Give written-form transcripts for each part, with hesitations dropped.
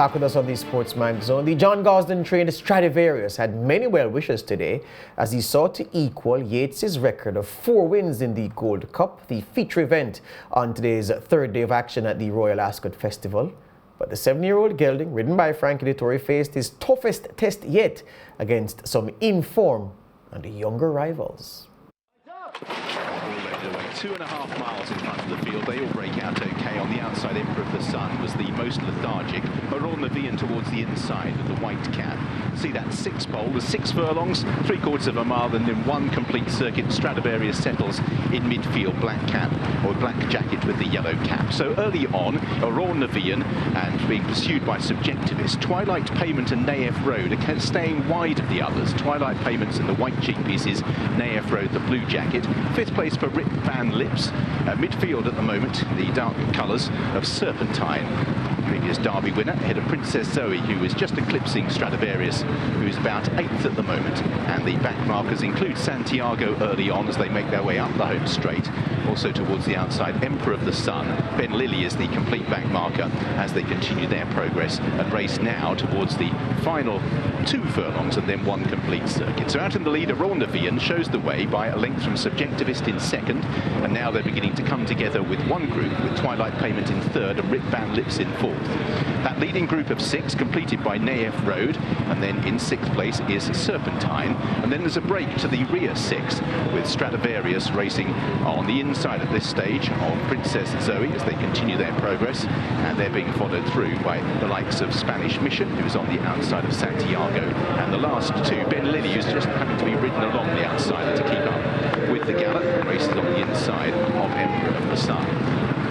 Back with us on the SportsMax Zone. The John Gosden-trained Stradivarius had many well-wishers today as he sought to equal Yates' record of 4 wins in the Gold Cup, the feature event on today's third day of action at the Royal Ascot Festival. But the 7-year-old gelding, ridden by Frankie Dettori, faced his toughest test yet against some in-form and younger rivals. 2.5 miles in front of the field. They all break out okay. On the outside, Emperor of the Sun was the most lethargic. Royal Ascot towards the inside of the white cap. See that 6 pole, the 6 furlongs, 3/4 of a mile, and then 1 complete circuit. Stradivarius settles in midfield, black cap or black jacket with the yellow cap. So early on, Royal Ascot and being pursued by Subjectivist. Twilight Payment and Naef Road are staying wide of the others. Twilight Payments in the white cheek pieces, Naef Road the blue jacket. 5th place for Rip Van Lips. Midfield at the moment, the dark colours of Serpentine. Previous Derby winner, ahead of Princess Zoe, who is just eclipsing Stradivarius, who is about 8th at the moment. And the back markers include Santiago early on as they make their way up the home straight. Also towards the outside, Emperor of the Sun. Ben Lilly is the complete back marker as they continue their progress and race now towards the final 2 furlongs and then 1 complete circuit. So out in the lead, Royal Ascot shows the way by a length from Subjectivist in 2nd, and now they're beginning to come together with 1 group, with Twilight Payment in 3rd and Rip Van Lips in 4th. That leading group of 6 completed by Naef Road, and then in 6th place is Serpentine, and then there's a break to the rear 6 with Stradivarius racing on the inside at this stage of Princess Zoe as they continue their progress, and they're being followed through by the likes of Spanish Mission, who's on the outside of Santiago, and the last 2, Ben Lilly, who's just having to be ridden along the outside to keep up with the gallop, and races on the inside of Emperor of the Sun.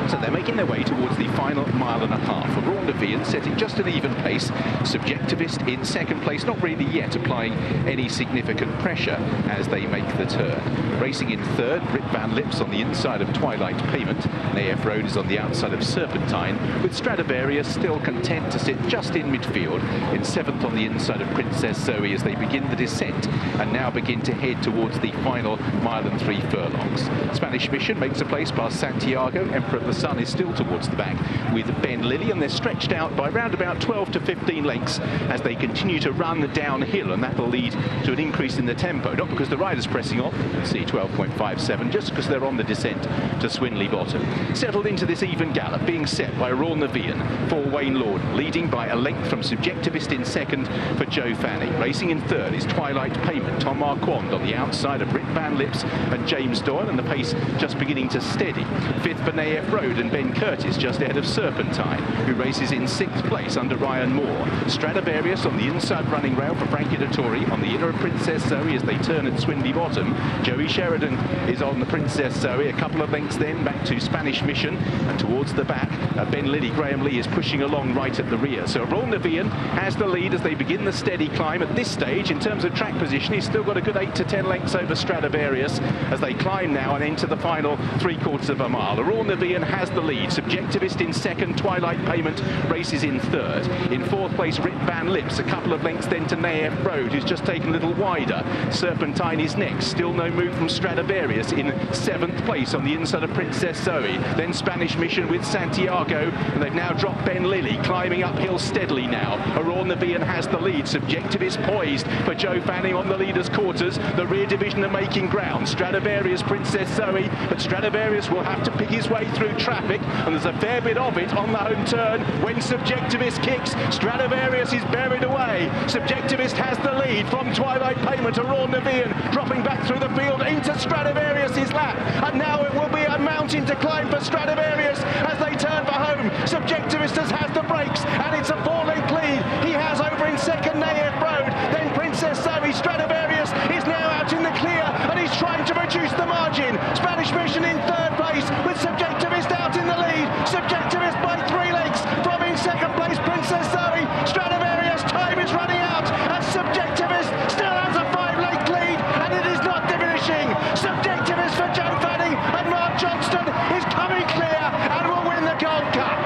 So they're making their way towards the final 1.5 miles. Royal Ascot setting just an even pace. Subjectivist in 2nd place, not really yet applying any significant pressure as they make the turn. Racing in 3rd, Rip Van Lips on the inside of Twilight Payment. Naef Road is on the outside of Serpentine, with Stradivarius still content to sit just in midfield. In 7th on the inside of Princess Zoe as they begin the descent and now begin to head towards the final 1.3 miles. Spanish Mission makes a place past Santiago. Emperor of the Sun is still towards the back with Ben Lilly, and they're stretched out by around about 12 to 15 lengths as they continue to run downhill, and that'll lead to an increase in the tempo, not because the rider's pressing off, you can see 12.57, just because they're on the descent to Swinley Bottom. Settled into this even gallop, being set by Royal Ascot for Wayne Lord, leading by a length from Subjectivist in 2nd for Joe Fanning. Racing in 3rd is Twilight Payment, Tom Marquand on the outside of Rip Van Lips and James Doyle, and the pace just beginning to steady. 5th for Naef Road and Ben Curtis just ahead of Serpentine, who races in 6th place under Ryan Moore. Stradivarius on the inside running rail for Frankie Dettori, on the inner of Princess Zoe as they turn at Swinley Bottom. Joey Sheridan is on the Princess Zoe, a couple of lengths then back to Spanish Mission, and towards the back, Ben Lilly, Graham Lee is pushing along right at the rear. So Royal Ascot has the lead as they begin the steady climb. At this stage, in terms of track position, he's still got a good 8 to 10 lengths over Stradivarius as they climb now and enter the final 3/4 of a mile. Royal Ascot has the lead. Subjectivist in 2nd, Twilight Payment races in 3rd. In 4th place, Rip Van Lips, a couple of lengths then to Naef Road, who's just taken a little wider. Serpentine is next, still no move from Stradivarius in 7th place on the inside of Princess Zoe. Then Spanish Mission with Santiago, and they've now dropped Ben Lilly, climbing uphill steadily now. Royal Ascot has the lead. Subjectivist poised for Joe Fanning on the leader's quarters. The rear division are making ground. Stradivarius, Princess Zoe, but Stradivarius will have to pick his way through traffic, and there's a fair bit of it on the home turn. When Subjectivist kicks, Stradivarius is buried away. Subjectivist has the lead from Twilight Payment to Royal Ascot, dropping back through the field into Stradivarius' lap, and now it will be a mountain to climb for Stradivarius as they turn for home. Subjectivist has the brakes, and it's a 4-length lead. He has over in 2nd Naef Road, then Princess Zoe. Stradivarius is now out in the clear, and he's trying to reduce the margin. Spanish Mission in 3rd place with Subjectivist out in the lead. Subjectivist by 3 lengths from in 2nd place Princess Zoe. Stradivarius, time is running out, and Subjectivist still has a 5-length lead, and it is not diminishing. Subjectivist for Joe Fanning, and Mark Johnston is coming clear and will win the Gold Cup.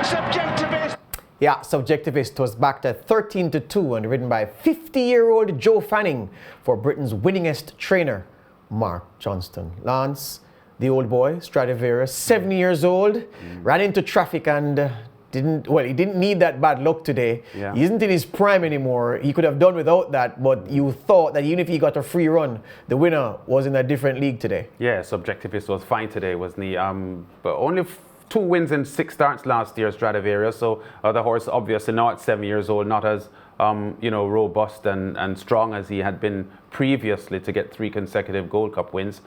Subjectivist. Yeah, Subjectivist was backed at 13-2 and ridden by 50-year-old Joe Fanning for Britain's winningest trainer, Mark Johnston. Lance, the old boy, Stradivarius, 7 years old, ran into traffic and he didn't need that bad luck today. Yeah. He isn't in his prime anymore. He could have done without that, but you thought that even if he got a free run, the winner was in a different league today. Yeah, Subjectivist was fine today, wasn't he? But only 2 wins in 6 starts last year, Stradivarius. So the horse, obviously now at 7 years old, not as robust and strong as he had been previously to get 3 consecutive Gold Cup wins.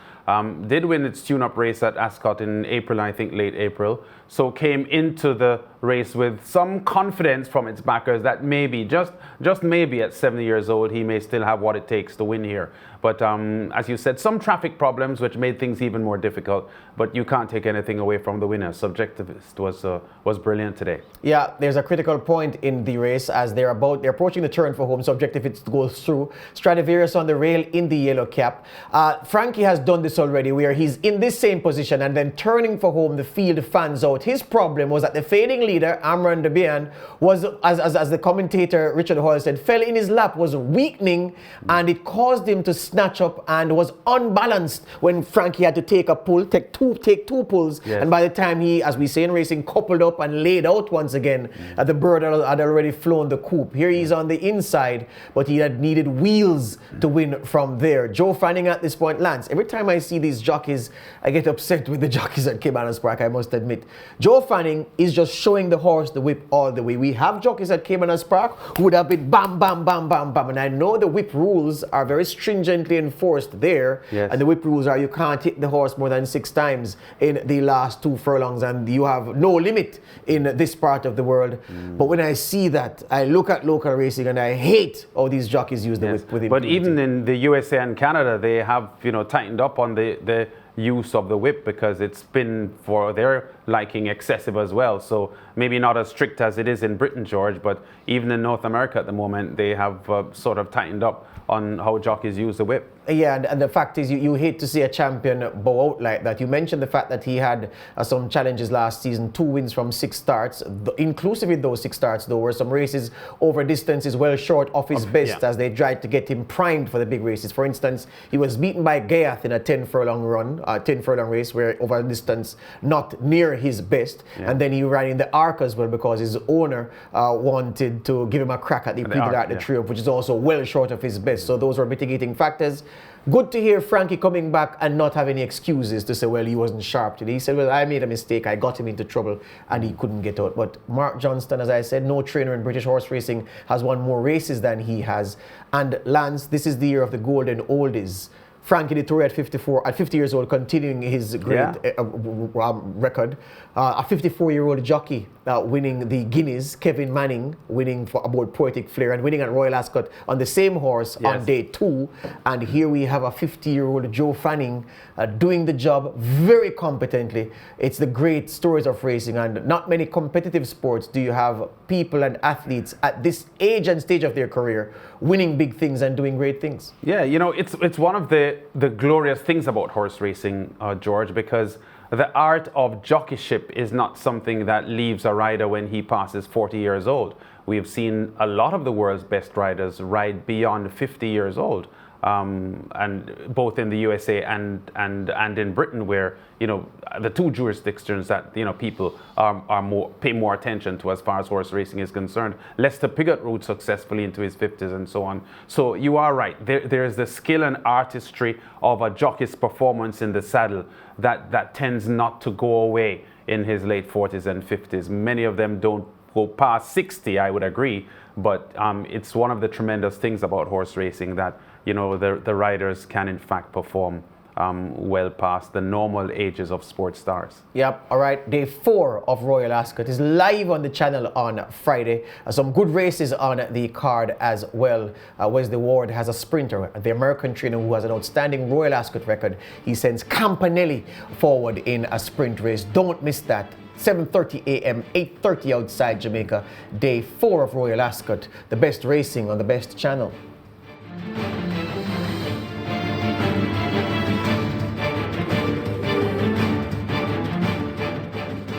Did win its tune-up race at Ascot in April, I think late April. So came into the race with some confidence from its backers that maybe, just maybe at 70 years old, he may still have what it takes to win here. But as you said, some traffic problems which made things even more difficult. But you can't take anything away from the winner. Subjectivist was brilliant today. Yeah, there's a critical point in the race as they're approaching the turn for home. Subjectivist goes through. Stradivarius on the rail in the yellow cap. Frankie has done this already, where he's in this same position and then turning for home. The field fans out. His problem was that the fading leader, Amran Debian, was, as the commentator Richard Hoyle said, fell in his lap, was weakening, and it caused him to snatch up and was unbalanced when Frankie had to take a pull, take two pulls, yes. And by the time he, as we say in racing, coupled up and laid out once again, the bird had already flown the coop. Here he's on the inside, but he had needed wheels to win from there. Joe Fanning at this point, Lance, every time I see these jockeys, I get upset with the jockeys at Caymanas Park, I must admit. Joe Fanning is just showing the horse the whip all the way. We have jockeys at Caymanas Park who would have been bam, bam, bam, bam, bam. And I know the whip rules are very stringently enforced there. Yes. And the whip rules are you can't hit the horse more than 6 times in the last 2 furlongs. And you have no limit in this part of the world. But when I see that, I look at local racing and I hate how these jockeys use the whip with But impunity. even in the USA and Canada, they have tightened up on the use of the whip because it's been, for their liking, excessive as well. So maybe not as strict as it is in Britain, George, but even in North America at the moment, they have sort of tightened up on how jockeys use the whip. Yeah, and the fact is you hate to see a champion bow out like that. You mentioned the fact that he had some challenges last season, 2 wins from 6 starts. Inclusive in those 6 starts, though, were some races over distances well short of his best as they tried to get him primed for the big races. For instance, he was beaten by Gaiath in a 10 furlong race where over a distance not near his best. Yeah. And then he ran in the Arc as well because his owner wanted to give him a crack at the Prix de l'Arc de Triomphe, which is also well short of his best. So those were mitigating factors. Good to hear Frankie coming back and not have any excuses to say, well, he wasn't sharp today. He said, well, I made a mistake. I got him into trouble and he couldn't get out. But Mark Johnston, as I said, no trainer in British horse racing has won more races than he has. And Lance, this is the year of the golden oldies. Frankie Dettori at 50 years old, continuing his great record. A 54-year-old jockey winning the Guineas, Kevin Manning winning for aboard Poetic Flair and winning at Royal Ascot on the same horse on day 2. And here we have a 50-year-old Joe Fanning doing the job very competently. It's the great stories of racing, and not many competitive sports do you have people and athletes at this age and stage of their career winning big things and doing great things. Yeah, it's one of the glorious things about horse racing, George, because the art of jockeyship is not something that leaves a rider when he passes 40 years old. We have seen a lot of the world's best riders ride beyond 50 years old. And both in the USA and in Britain, where the 2 jurisdictions that people pay more attention to as far as horse racing is concerned. Lester Piggott rode successfully into his 50s and so on. So you are right. There is the skill and artistry of a jockey's performance in the saddle that tends not to go away in his late 40s and 50s. Many of them don't go past 60, I would agree, but it's one of the tremendous things about horse racing that the riders can in fact perform well past the normal ages of sports stars. Yep, all right. Day 4 of Royal Ascot is live on the channel on Friday. Some good races on the card as well. Wesley Ward has a sprinter, the American trainer who has an outstanding Royal Ascot record. He sends Campanelli forward in a sprint race. Don't miss that. 7:30 a.m., 8:30 outside Jamaica. Day 4 of Royal Ascot. The best racing on the best channel.